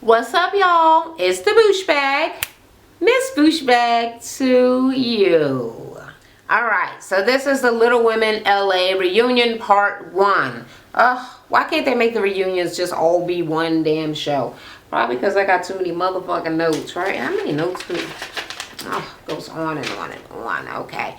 What's up, y'all? It's the Booshbag. Miss Booshbag to you. Alright, so this is the Little Women LA reunion part 1. Ugh, why can't they make the reunions just all be one damn show? Probably because I got too many motherfucking notes, right? How many notes do goes on and on and on. Okay.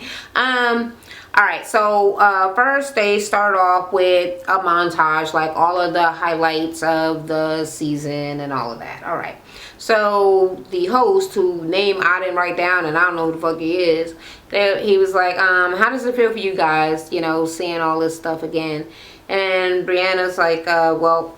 Alright, so first they start off with a montage, like all of the highlights of the season and all of that. Alright. So the host, whose name I didn't write down and I don't know who the fuck he is, he was like, how does it feel for you guys, you know, seeing all this stuff again? And Briana's like, well,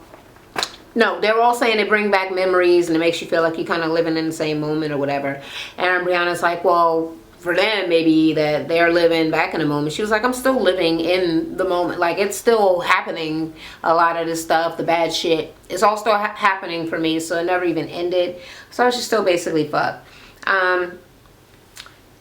no, they're all saying they bring back memories and it makes you feel like you're kind of living in the same moment or whatever. And Briana's like, well, for them, maybe that they're living back in the moment. She was like, I'm still living in the moment. Like, it's still happening, a lot of this stuff, the bad shit. It's all still happening for me, so it never even ended. So I was just still basically fucked.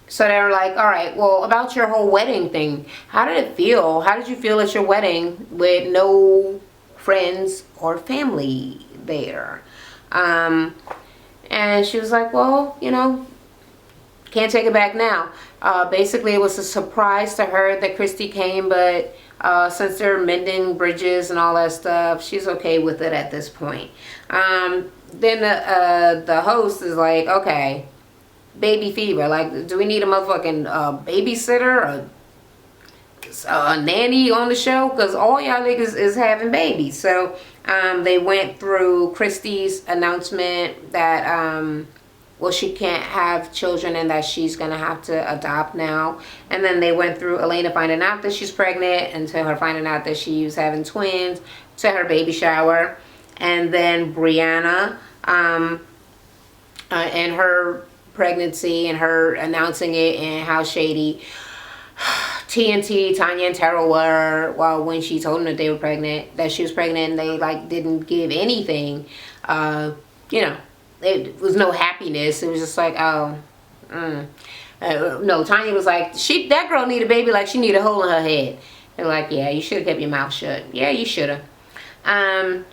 So they were like, all right, well, about your whole wedding thing, how did it feel? How did you feel at your wedding with no friends or family there? And she was like, well, you know, can't take it back now. Basically, it was a surprise to her that Christy came, but since they're mending bridges and all that stuff, she's okay with it at this point. Then the host is like, okay, baby fever. Like, do we need a motherfucking babysitter or a nanny on the show? Because all y'all niggas is having babies. So they went through Christy's announcement that well, she can't have children and that she's gonna have to adopt now. And then they went through Elena finding out that she's pregnant, and to her finding out that she was having twins, to her baby shower, and then Briana and her pregnancy and her announcing it and how shady TNT, Tanya and Terra were, well, when she told them that they were pregnant, that she was pregnant, and they like didn't give anything. You know, it was no happiness. It was just like, oh, no. Tanya was like, that girl need a baby like she need a hole in her head. They're like, yeah, you should have kept your mouth shut. Yeah, you should have. And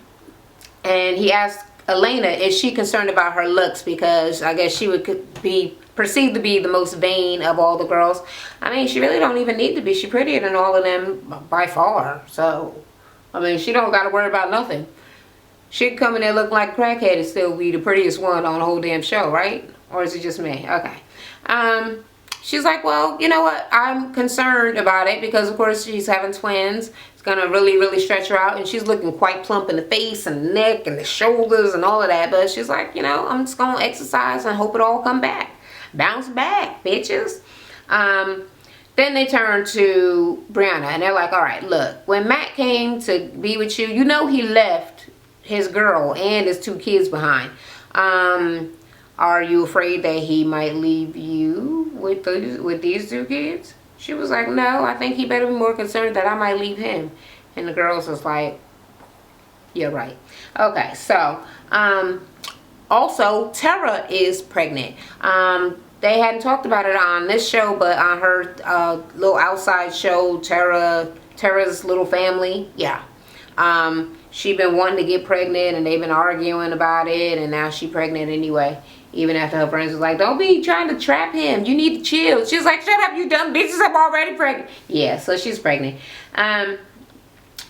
he asked Elena, is she concerned about her looks? Because I guess she would be perceived to be the most vain of all the girls. I mean, she really don't even need to be. She's prettier than all of them by far. So, I mean, she don't got to worry about nothing. She could come in there looking like a crackhead and still be the prettiest one on the whole damn show, right? Or is it just me? Okay. She's like, well, you know what? I'm concerned about it because, of course, she's having twins. It's going to really, really stretch her out. And she's looking quite plump in the face and the neck and the shoulders and all of that. But she's like, you know, I'm just going to exercise and hope it all come back. Bounce back, bitches. Then they turn to Briana and they're like, all right, look, when Matt came to be with you, you know he left his girl and his 2 kids behind. Are you afraid that he might leave you with these 2 kids? She was like, no, I think he better be more concerned that I might leave him. And the girls was like, you're right. Okay, so also Terra is pregnant. They hadn't talked about it on this show, but on her little outside show, Terra's Little Family, yeah. She been wanting to get pregnant and they've been arguing about it, and now she pregnant anyway. Even after her friends was like, don't be trying to trap him. You need to chill. She's like, shut up, you dumb bitches. I'm already pregnant. Yeah, so she's pregnant. And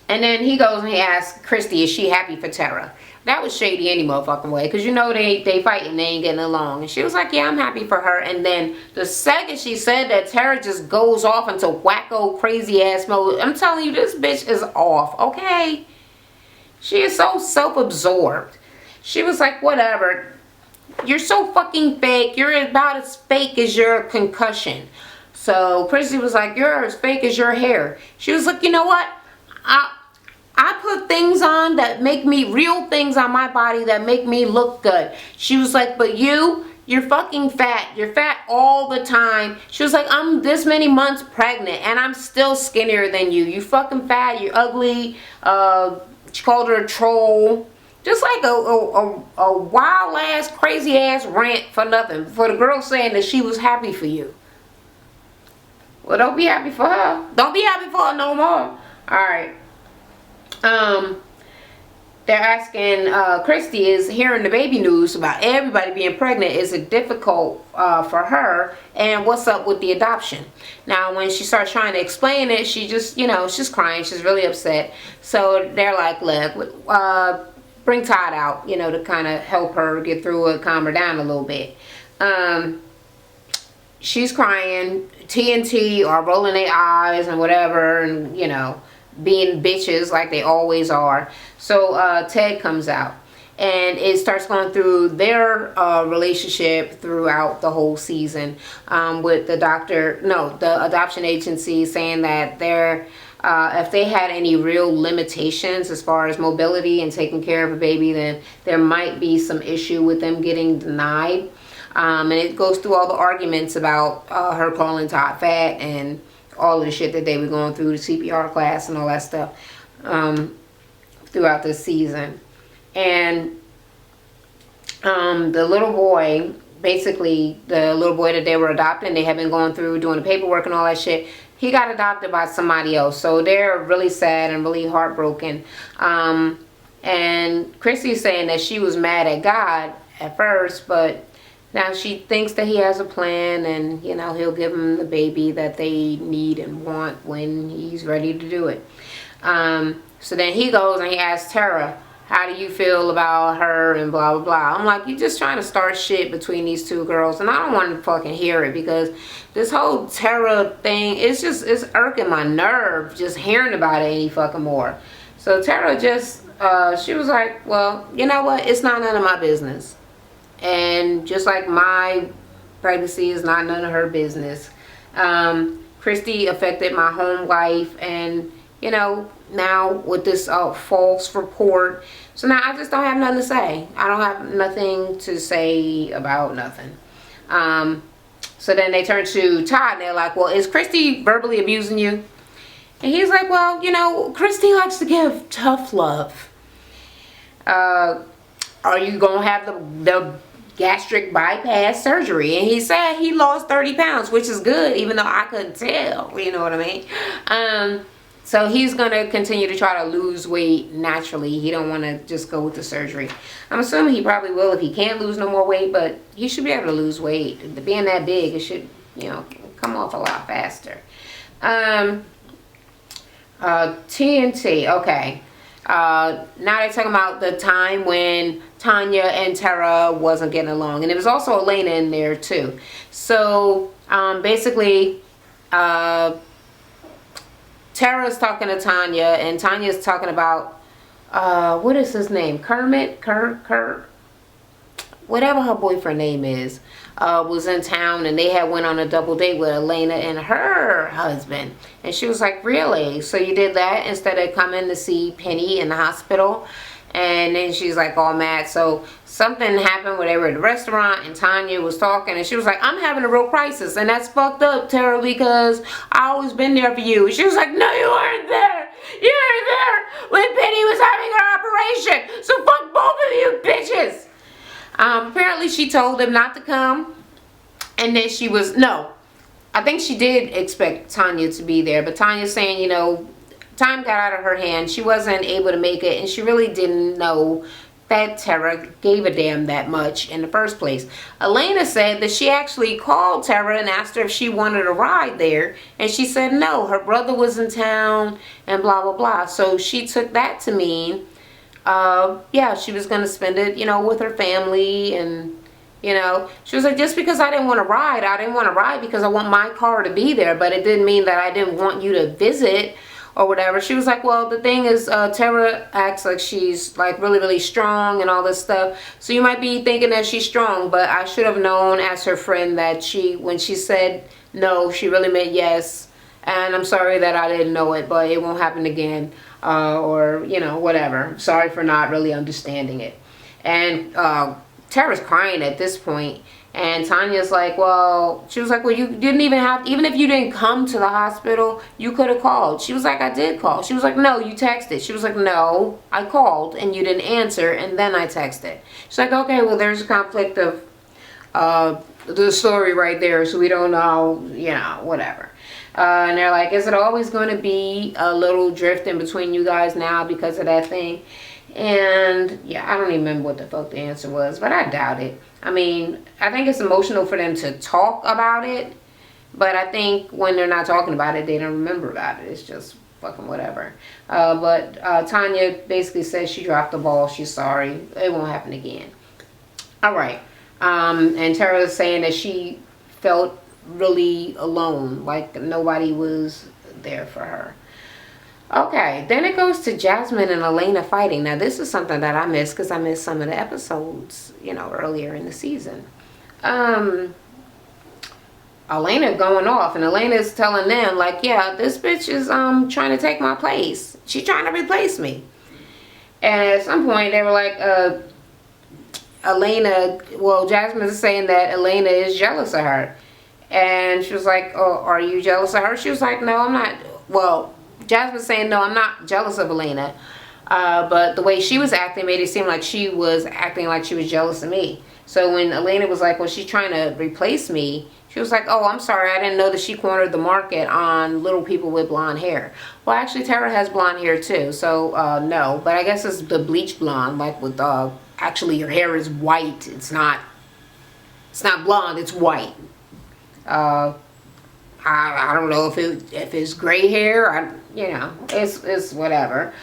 then he goes and he asks Christy, is she happy for Terra? That was shady any motherfucking way. Because you know they fighting, they ain't getting along. And she was like, yeah, I'm happy for her. And then the second she said that, Terra just goes off into wacko crazy ass mode. I'm telling you, this bitch is off, okay? She is so self-absorbed. She was like, whatever. You're so fucking fake. You're about as fake as your concussion. So Christy was like, you're as fake as your hair. She was like, you know what? I put things on that make me, real things on my body that make me look good. She was like, but you're fucking fat. You're fat all the time. She was like, I'm this many months pregnant and I'm still skinnier than you. You fucking fat. You're ugly. She called her a troll. Just like a wild ass, crazy ass rant for nothing. For the girl saying that she was happy for you. Well, don't be happy for her. Don't be happy for her no more. Alright. they're asking Christy, is hearing the baby news about everybody being pregnant, is it difficult for her, and what's up with the adoption? Now when she starts trying to explain it, she just, you know, she's crying, she's really upset. So they're like, look, bring Todd out, you know, to kind of help her get through it, calm her down a little bit. She's crying, TNT are rolling their eyes and whatever, and you know, being bitches like they always are. So Ted comes out, and it starts going through their relationship throughout the whole season, with the adoption agency saying that they're if they had any real limitations as far as mobility and taking care of a baby, then there might be some issue with them getting denied. And it goes through all the arguments about her calling Todd fat and all of the shit that they were going through, the CPR class and all that stuff, throughout this season. And the little boy, basically the little boy that they were adopting, they had been going through doing the paperwork and all that shit, he got adopted by somebody else. So they're really sad and really heartbroken. And Christy's saying that she was mad at God at first, but now she thinks that he has a plan, and you know, he'll give them the baby that they need and want when he's ready to do it. So then he goes and he asks Terra, how do you feel about her, and blah blah blah. I'm like, you're just trying to start shit between these two girls, and I don't want to fucking hear it, because this whole Terra thing, it's irking my nerve just hearing about it any fucking more. So Terra just she was like, well, you know what, it's not none of my business. And just like my pregnancy is not none of her business. Christy affected my home life, and you know, now with this false report, so now I just don't have nothing to say. I don't have nothing to say about nothing. So then they turn to Todd and they're like, well, is Christy verbally abusing you? And he's like, well, you know, Christy likes to give tough love. Are you gonna have the gastric bypass surgery? And he said he lost 30 pounds, which is good, even though I couldn't tell, you know what I mean? So he's gonna continue to try to lose weight naturally. He don't want to just go with the surgery. I'm assuming he probably will if he can't lose no more weight, but he should be able to lose weight. Being that big, it should, you know, come off a lot faster. TNT, okay. Now they're talking about the time when Tanya and Terra wasn't getting along, and there was also Elena in there too. So basically Terra's talking to Tanya, and Tanya's talking about what is his name, Kermit, whatever her boyfriend name is, was in town, and they had went on a double date with Elena and her husband. And she was like, really? So you did that instead of coming to see Penny in the hospital? And then she's like all mad. So something happened where they were at the restaurant, and Tanya was talking, and she was like, I'm having a real crisis, and that's fucked up, Terra, because I always been there for you. And she was like, no, you weren't there. You weren't there when Penny was having her operation. So fuck both of you bitches. Apparently she told him not to come, and then she was, no, I think she did expect Tanya to be there, but Tanya's saying, you know, time got out of her hand. She wasn't able to make it, and she really didn't know that Terra gave a damn that much in the first place. Elena said that she actually called Terra and asked her if she wanted a ride there, and she said no, her brother was in town and blah blah blah. So she took that to mean yeah, she was gonna spend it, you know, with her family. And you know, she was like, just because I didn't want to ride because I want my car to be there, but it didn't mean that I didn't want you to visit or whatever. She was like, well, the thing is, Terra acts like she's like really, really strong and all this stuff. So you might be thinking that she's strong, but I should have known as her friend that when she said no, she really meant yes. And I'm sorry that I didn't know it, but it won't happen again. Or, you know, whatever. Sorry for not really understanding it. And Terra's crying at this point. And Tanya's like, well, she was like, well, you didn't even if you didn't come to the hospital, you could have called. She was like, I did call. She was like, no, you texted. She was like, no, I called and you didn't answer, and then I texted. She's like, okay, well, there's a conflict of the story right there, so we don't know, you know, whatever. And they're like, is it always going to be a little drift in between you guys now because of that thing? And yeah, I don't even remember what the fuck the answer was, but I doubt it. I mean, I think it's emotional for them to talk about it, but I think when they're not talking about it, they don't remember about it. It's just fucking whatever. But Tanya basically says she dropped the ball. She's sorry. It won't happen again. All right. And Terra is saying that she felt really alone, like nobody was there for her. Okay, then it goes to Jasmine and Elena fighting. Now, this is something that I missed because I missed some of the episodes, you know, earlier in the season. Elena going off, and Elena's telling them, like, yeah, this bitch is trying to take my place. She's trying to replace me. And at some point, they were like, Jasmine is saying that Elena is jealous of her. And she was like, oh, are you jealous of her? She was like, no, I'm not. Well, Jasmine's saying, no, I'm not jealous of Elena. But the way she was acting made it seem like she was acting like she was jealous of me. So when Elena was like, well, she's trying to replace me, she was like, oh, I'm sorry. I didn't know that she cornered the market on little people with blonde hair. Well, actually, Terra has blonde hair, too. So, no. But I guess it's the bleach blonde, like with, actually, your hair is white. It's not blonde. It's white. I don't know if it's gray hair. It's whatever.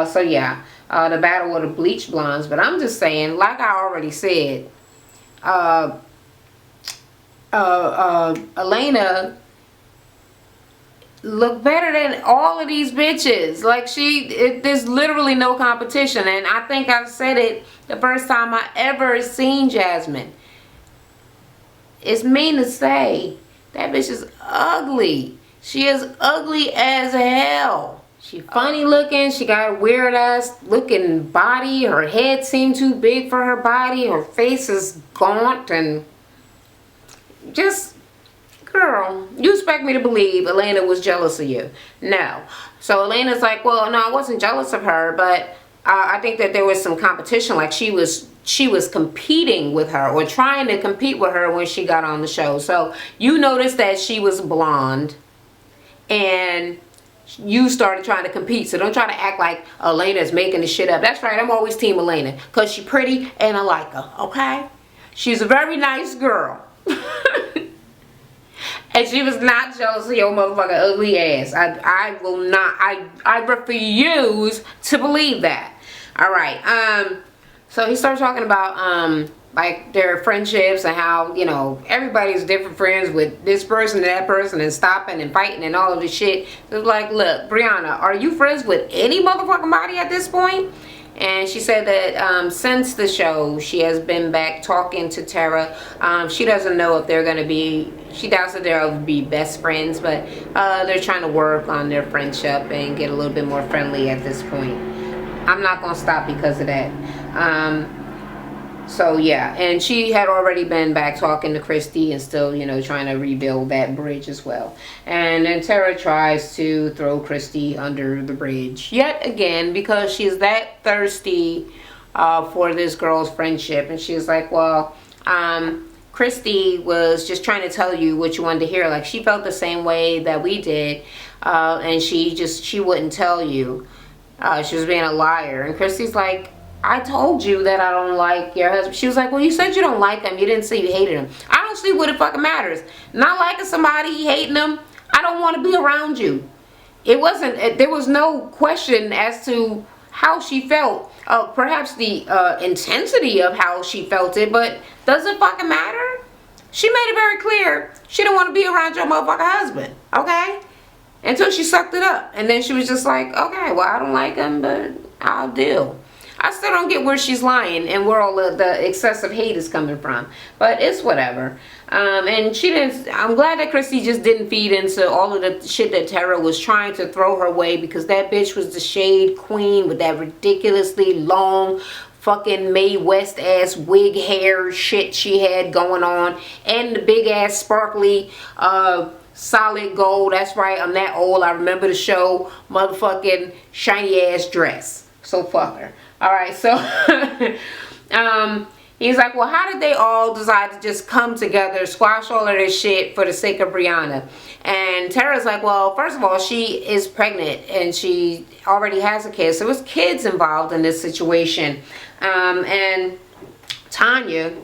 So yeah, the battle of the bleach blondes. But I'm just saying, like I already said, Elena looked better than all of these bitches. Like there's literally no competition. And I think I said it the first time I ever seen Jasmine. It's mean to say. That bitch is ugly. She is ugly as hell. She funny looking. She got a weird ass looking body. Her head seemed too big for her body. Her face is gaunt and just, girl, you expect me to believe Elena was jealous of you? No. So Elena's like, well, no, I wasn't jealous of her, but I think that there was some competition. Like she was competing with her or trying to compete with her when she got on the show. So you noticed that she was blonde and you started trying to compete. So don't try to act like Elena's making the shit up. That's right. I'm always team Elena because she's pretty and I like her. Okay? She's a very nice girl. And she was not jealous of your motherfucking ugly ass. I will not. I refuse to believe that. All right. So he starts talking about like their friendships and how, you know, everybody's different friends with this person and that person and stopping and fighting and all of this shit. It's like, look, Briana, are you friends with any motherfucking body at this point? And she said that since the show, she has been back talking to Terra. She doesn't know if they're going to be, she doubts that they'll be best friends, but they're trying to work on their friendship and get a little bit more friendly at this point. I'm not going to stop because of that. So yeah, and she had already been back talking to Christy and still, you know, trying to rebuild that bridge as well. And then Terra tries to throw Christy under the bridge yet again because she's that thirsty for this girl's friendship. And she's like, well, Christy was just trying to tell you what you wanted to hear. Like she felt the same way that we did, and she wouldn't tell you. She was being a liar. And Christy's like, I told you that I don't like your husband. She was like, well, you said you don't like him. You didn't say you hated him. I don't see what it fucking matters. Not liking somebody, hating them. I don't want to be around you. It wasn't, there was no question as to how she felt. Perhaps the intensity of how she felt it, but does it fucking matter? She made it very clear she didn't want to be around your motherfucking husband. Okay? Until she sucked it up. And then she was just like, okay, well, I don't like him, but I'll deal. I still don't get where she's lying and where all of the excessive hate is coming from. But it's whatever. And she didn't, I'm glad that Christy just didn't feed into all of the shit that Terra was trying to throw her way, because that bitch was the shade queen with that ridiculously long fucking Mae West ass wig hair shit she had going on, and the big ass sparkly solid gold. That's right, I'm that old. I remember the show. Motherfucking shiny ass dress. So fuck her. Alright, so He's like, well, how did they all decide to just come together, squash all of this shit for the sake of Briana? And Terra's like, well, first of all, she is pregnant and she already has a kid. So there's kids involved in this situation. And Tanya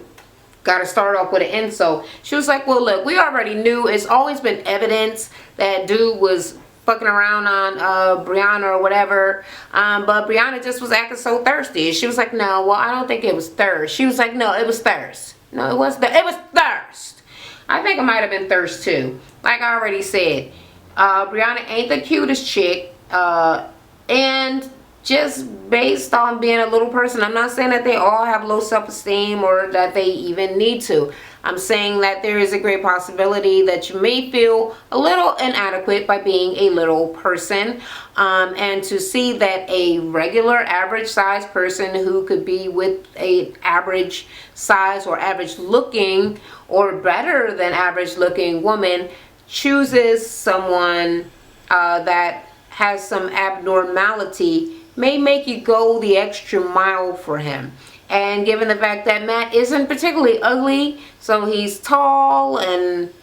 got to start off with an insult. She was like, well, look, we already knew. It's always been evidence that dude was fucking around on Briana or whatever, but Briana just was acting so thirsty. She was like, no, well, I don't think it was thirst. She was like, no, it was thirst. No, it was thirst. I think it might have been thirst too. Like I already said, Briana ain't the cutest chick, and just based on being a little person, I'm not saying that they all have low self-esteem or that they even need to. I'm saying that there is a great possibility that you may feel a little inadequate by being a little person, and to see that a regular average size person who could be with a average size or average looking or better than average looking woman chooses someone that has some abnormality may make you go the extra mile for him. And given the fact that Matt isn't particularly ugly, so he's tall and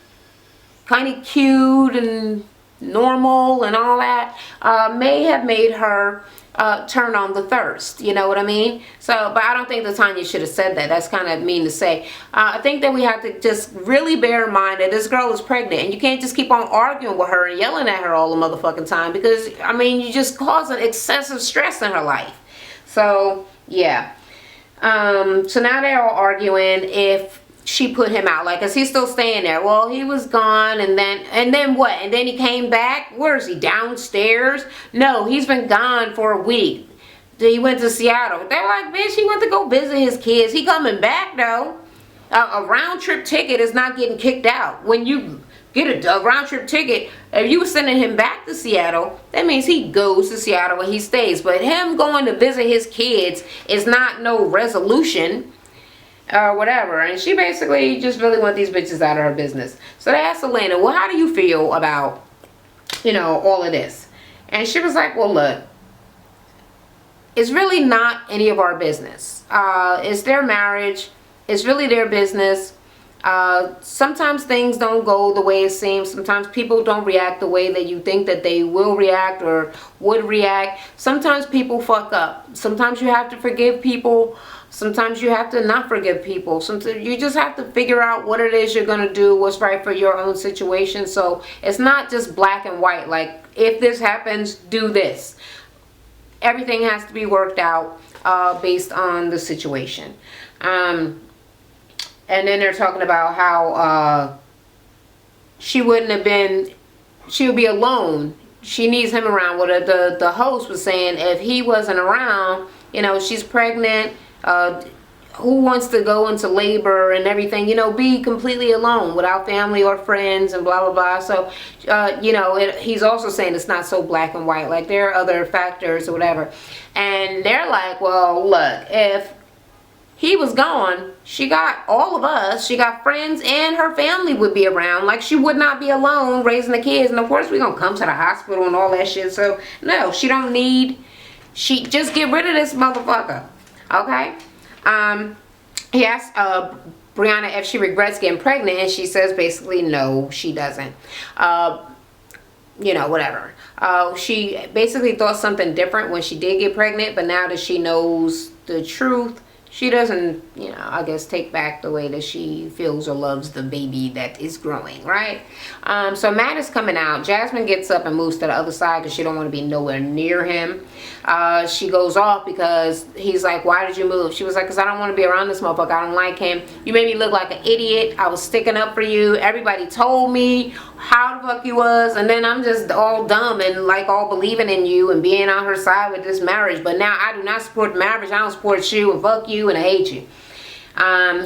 kind of cute and normal and all that, may have made her turn on the thirst. You know what I mean? So, but I don't think that Tanya should have said that. That's kind of mean to say. I think that we have to just really bear in mind that this girl is pregnant, and you can't just keep on arguing with her and yelling at her all the motherfucking time, because, I mean, you just cause an excessive stress in her life. So, yeah. So now they're all arguing if she put him out, like, is he still staying there? Well, he was gone, and then what? And then he came back. Where is he? Downstairs? No, he's been gone for a week. He went to Seattle. They're like, bitch, he went to go visit his kids. He coming back though. A round trip ticket is not getting kicked out. When you get a round trip ticket, if you were sending him back to Seattle, that means he goes to Seattle and he stays. But him going to visit his kids is not no resolution or whatever. And she basically just really want these bitches out of her business. So they asked Elena, well, how do you feel about, you know, all of this? And she was like, well, look, it's really not any of our business. It's their marriage. It's really their business. Sometimes things don't go the way it seems. Sometimes people don't react the way that you think that they will react or would react. Sometimes people fuck up. Sometimes you have to forgive people. Sometimes you have to not forgive people. Sometimes you just have to figure out what it is you're going to do, what's right for your own situation. So it's not just black and white, like, if this happens, do this. Everything has to be worked out based on the situation. And then they're talking about how she would be alone. She needs him around. What the host was saying, if he wasn't around, you know, she's pregnant. Who wants to go into labor and everything, you know, be completely alone without family or friends and blah, blah, blah. So, you know, he's also saying it's not so black and white. Like, there are other factors or whatever. And they're like, well, look, if he was gone, she got all of us, she got friends, and her family would be around. Like, she would not be alone raising the kids. And of course we're gonna come to the hospital and all that shit. So no, she don't need, she just get rid of this motherfucker. Okay. He asked Briana if she regrets getting pregnant, and she says basically no, she doesn't. You know, whatever. She basically thought something different when she did get pregnant, but now that she knows the truth, she doesn't, you know, I guess take back the way that she feels or loves the baby that is growing, right? So Matt is coming out. Jasmine gets up and moves to the other side because she don't want to be nowhere near him. She goes off because he's like, why did you move? She was like, because I don't want to be around this motherfucker. I don't like him. You made me look like an idiot. I was sticking up for you. Everybody told me how the fuck you was, and then I'm just all dumb and like all believing in you and being on her side with this marriage. But now I do not support the marriage. I don't support you, and fuck you, and I hate you.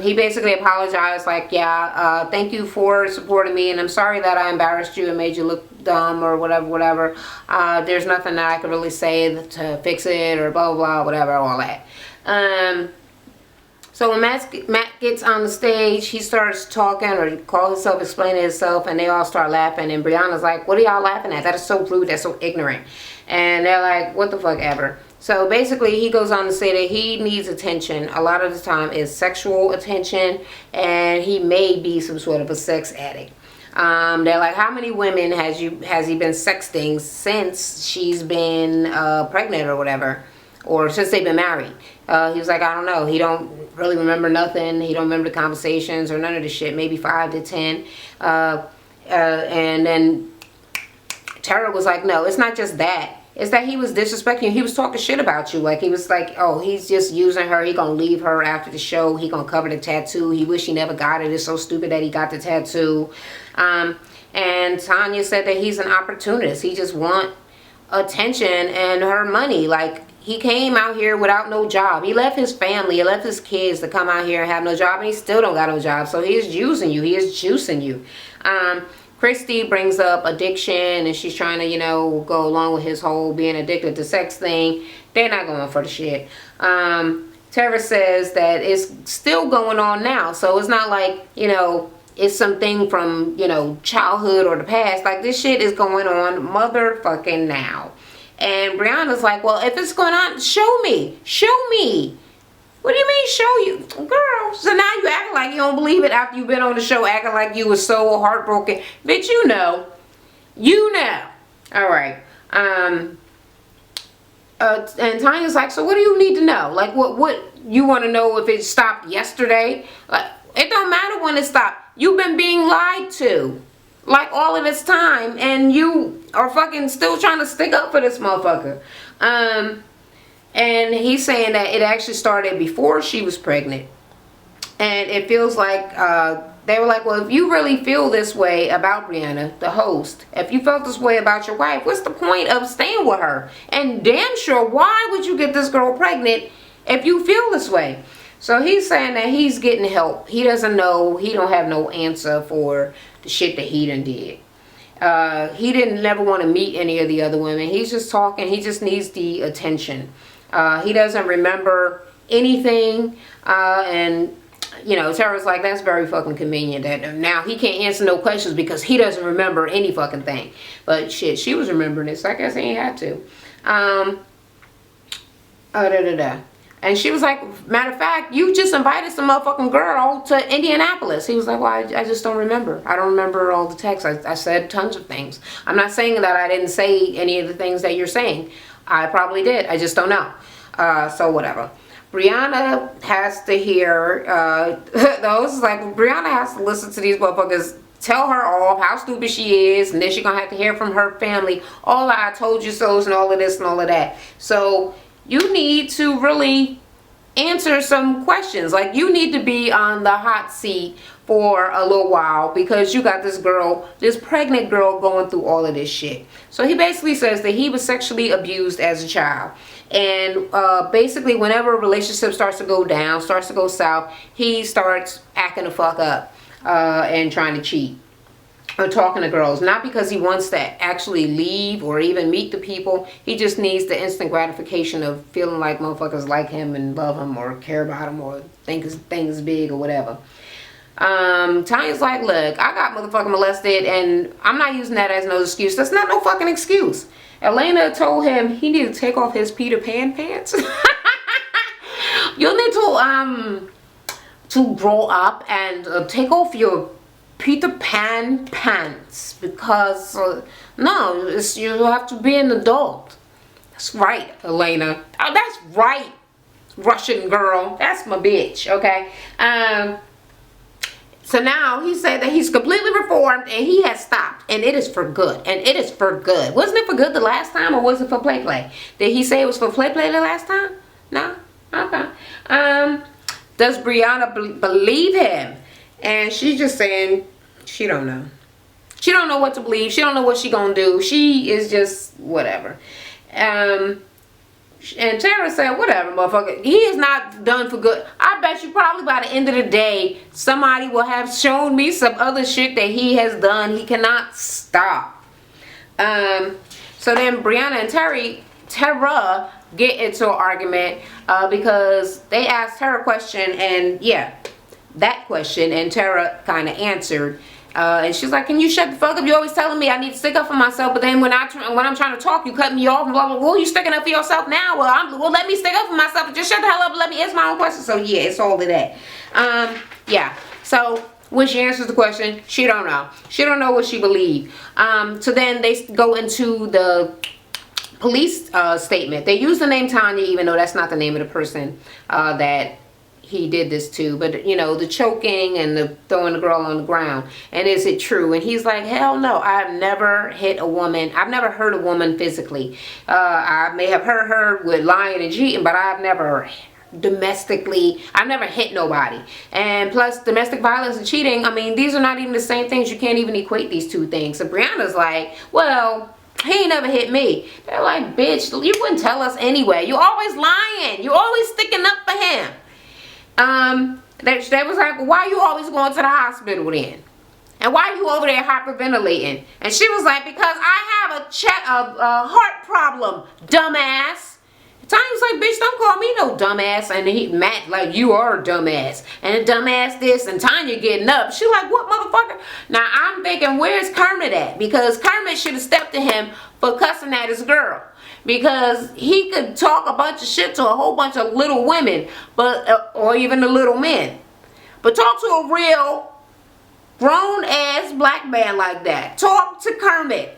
He basically apologized, like, yeah, thank you for supporting me, and I'm sorry that I embarrassed you and made you look dumb or whatever. There's nothing that I could really say to fix it or blah blah blah, whatever, all that. So when Matt gets on the stage, he starts talking or calls himself, explaining himself, and they all start laughing. And Brianna's like, what are y'all laughing at? That is so rude. That's so ignorant. And they're like, what the fuck ever. So basically, he goes on to say that he needs attention. A lot of the time is sexual attention, and he may be some sort of a sex addict. They're like, how many women has he been sexting since she's been pregnant or whatever, or since they've been married? He was like, I don't know. He don't really remember nothing. He don't remember the conversations or none of the shit. Maybe 5 to 10. And then Terra was like, no, it's not just that. It's that he was disrespecting you. He was talking shit about you. Like, he was like, oh, he's just using her. He gonna leave her after the show. He gonna cover the tattoo. He wish he never got it. It's so stupid that he got the tattoo. And Tanya said that he's an opportunist. He just want attention and her money. Like, he came out here without no job. He left his family. He left his kids to come out here and have no job. And he still don't got no job. So he is using you. He is juicing you. Christy brings up addiction, and she's trying to, you know, go along with his whole being addicted to sex thing. They're not going for the shit. Terra says that it's still going on now. So it's not like, you know, it's something from, you know, childhood or the past. Like, this shit is going on motherfucking now. And Brianna's like, well, if it's going on, show me. Show me. What do you mean show you? Girl, so now you acting like you don't believe it after you've been on the show, acting like you were so heartbroken. Bitch, you know. You know. Alright. And Tanya's like, so what do you need to know? Like, what you want to know if it stopped yesterday? Like, it don't matter when it stopped. You've been being lied to. Like, all of this time. And you are fucking still trying to stick up for this motherfucker. And he's saying that it actually started before she was pregnant. And it feels like, they were like, well, if you really feel this way about Briana, the host, if you felt this way about your wife, what's the point of staying with her? And damn sure, why would you get this girl pregnant if you feel this way? So he's saying that he's getting help. He doesn't know, he don't have no answer for the shit that he done did. He didn't never want to meet any of the other women. He's just talking, he just needs the attention. He doesn't remember anything, and you know, Terra's like, that's very fucking convenient that now he can't answer no questions because he doesn't remember any fucking thing. But shit, she was remembering it, so I guess he ain't had to. And she was like, matter of fact, you just invited some motherfucking girl to Indianapolis. He was like, well, I just don't remember. I don't remember all the texts. I said tons of things. I'm not saying that I didn't say any of the things that you're saying. I probably did. I just don't know. So whatever. Briana has to hear, those like, Briana has to listen to these motherfuckers tell her off how stupid she is, and then she's gonna have to hear from her family all the I told you so's and all of this and all of that. So you need to really answer some questions. Like, you need to be on the hot seat for a little while because you got this girl, this pregnant girl, going through all of this shit. So he basically says that he was sexually abused as a child. And basically whenever a relationship starts to go down, starts to go south, he starts acting the fuck up and trying to cheat or talking to girls. Not because he wants to actually leave or even meet the people. He just needs the instant gratification of feeling like motherfuckers like him and love him or care about him or think his thing is big or whatever. Tanya's like, look, I got motherfucking molested and I'm not using that as no excuse. That's not no fucking excuse. Elena told him he needed to take off his Peter Pan pants. You'll need to grow up and take off your Peter Pan pants because no, you have to be an adult. That's right, Elena. Oh, that's right, Russian girl. That's my bitch. Okay. So now he said that he's completely reformed and he has stopped, and it is for good. And it is for good. Wasn't it for good the last time, or was it for play? Did he say it was for play the last time? No. Okay. Does Briana believe him? And she's just saying she don't know. She don't know what to believe. She don't know what she gonna do. She is just whatever. And Terra said, whatever, motherfucker. He is not done for good. I bet you probably by the end of the day, somebody will have shown me some other shit that he has done. He cannot stop. So then Briana and Terra get into an argument because they asked her a question, and yeah, that question, and Terra kind of answered. And she's like, can you shut the fuck up? You always telling me I need to stick up for myself, but then when I'm trying to talk, you cut me off and blah, blah, blah. Well, you sticking up for yourself now? Well, let me stick up for myself and just shut the hell up and let me answer my own question. So yeah, it's all of that. Yeah. So when she answers the question, she don't know. She don't know what she believed. So then they go into the police statement. They use the name Tanya, even though that's not the name of the person that he did this to, but you know, the choking and the throwing the girl on the ground, and is it true? And he's like, hell no, I've never hit a woman. I've never hurt a woman physically. I may have hurt her with lying and cheating, but I've never I've never hit nobody. And plus, domestic violence and cheating, I mean, these are not even the same things. You can't even equate these two things. So Brianna's like, well, he ain't never hit me. They're like, bitch, you wouldn't tell us anyway. You always lying. You always sticking up for him. They was like, well, why you always going to the hospital then? And why you over there hyperventilating? And she was like, because I have a heart problem, dumbass. Tanya's like, bitch, don't call me no dumbass. And Matt, like, you are a dumbass. And a dumbass this, and Tanya getting up. She like, what, motherfucker? Now, I'm thinking, where's Kermit at? Because Kermit should have stepped to him for cussing at his girl. Because he could talk a bunch of shit to a whole bunch of little women, but or even the little men. But talk to a real grown-ass black man like that. Talk to Kermit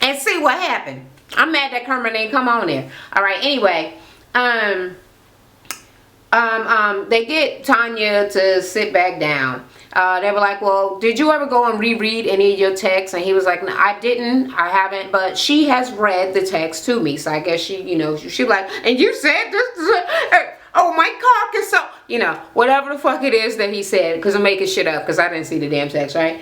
and see what happened. I'm mad that Kermit ain't come on there. All right, anyway. They get Tanya to sit back down. They were like, well, did you ever go and reread any of your texts? And he was like, no, I didn't. I haven't. But she has read the text to me. So I guess she, you know, she like, and you said this. Oh, my cock is so, you know, whatever the fuck it is that he said. Because I'm making shit up because I didn't see the damn text, right?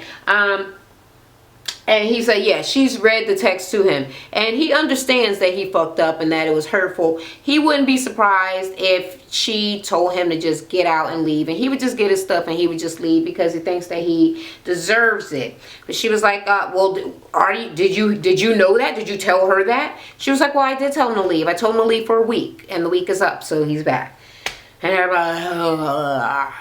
And he said, yeah, she's read the text to him. And he understands that he fucked up and that it was hurtful. He wouldn't be surprised if she told him to just get out and leave. And he would just get his stuff and he would just leave because he thinks that he deserves it. But she was like, well, did you know that? Did you tell her that? She was like, well, I did tell him to leave. I told him to leave for a week. And the week is up, so he's back. And everybody,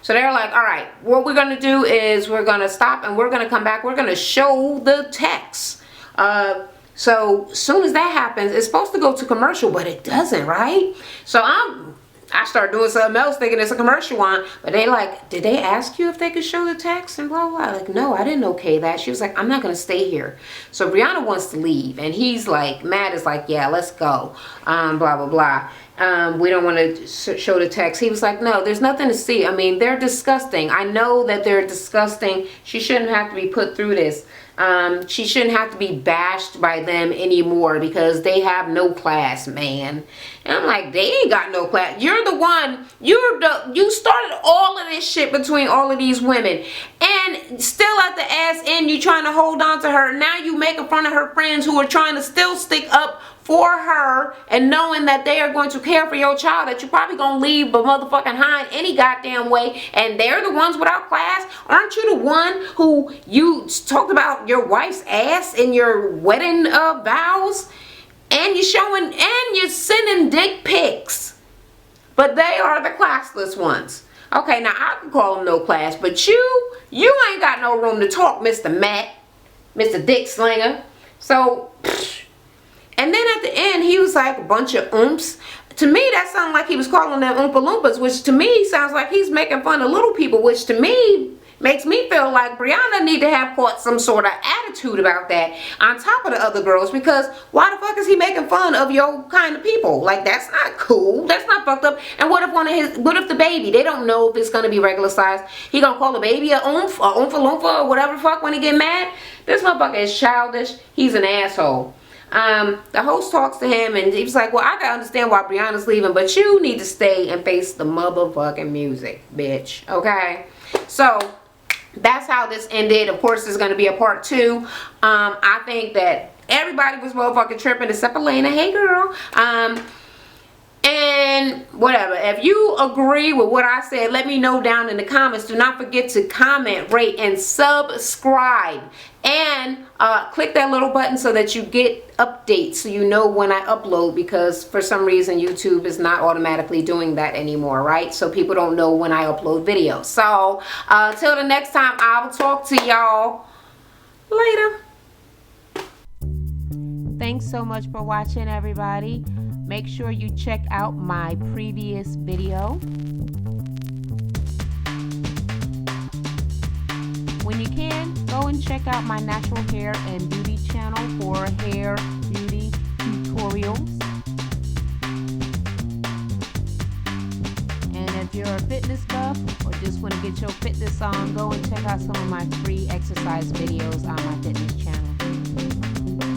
So they're like, all right, what we're going to do is we're going to stop and we're going to come back. We're going to show the text. So as soon as that happens, it's supposed to go to commercial, but it doesn't, right? So I start doing something else thinking it's a commercial one. But they like, did they ask you if they could show the text and blah, blah, blah? Like, no, I didn't okay that. She was like, I'm not going to stay here. So Briana wants to leave. And he's like, Matt is like, yeah, let's go. Blah, blah, blah. We don't want to show the text. He was like, no, there's nothing to see. I mean, they're disgusting. I know that they're disgusting. She shouldn't have to be put through this. She shouldn't have to be bashed by them anymore because they have no class, man. And I'm like, they ain't got no class. You're the one, you started all of this shit between all of these women. And still at the ass end, you trying to hold on to her. Now you making fun of her friends who are trying to still stick up for her and knowing that they are going to care for your child, that you're probably going to leave the motherfucking hind any goddamn way, and they're the ones without class. Aren't you the one who you talked about your wife's ass in your wedding vows? And you're showing, and you're sending dick pics. But they are the classless ones. Okay, now I can call them no class, but you ain't got no room to talk, Mr. Matt, Mr. Dick Slinger. So, and then at the end, he was like a bunch of oomps. To me, that sounded like he was calling them Oompa Loompas, which to me sounds like he's making fun of little people, which to me makes me feel like Briana need to have caught some sort of attitude about that on top of the other girls, because why the fuck is he making fun of your kind of people? Like, that's not cool. That's not fucked up. And what if the baby, they don't know if it's going to be regular size. He going to call the baby a oomph, or Oompa Loompa, or whatever the fuck when he get mad? This motherfucker is childish. He's an asshole. The host talks to him and he's like, well, I can understand why Briana's leaving, but you need to stay and face the motherfucking music, bitch. Okay? So that's how this ended. Of course, there's going to be a part 2. I think that everybody was motherfucking tripping except Elena. Hey, girl. And whatever, if you agree with what I said, let me know down in the comments. Do not forget to comment, rate, and subscribe. And click that little button so that you get updates, so you know when I upload, because for some reason YouTube is not automatically doing that anymore, right? So people don't know when I upload videos. So till the next time, I will talk to y'all later. Thanks so much for watching, everybody. Make sure you check out my previous video. When you can, go and check out my natural hair and beauty channel for hair beauty tutorials. And if you're a fitness buff or just want to get your fitness on, go and check out some of my free exercise videos on my fitness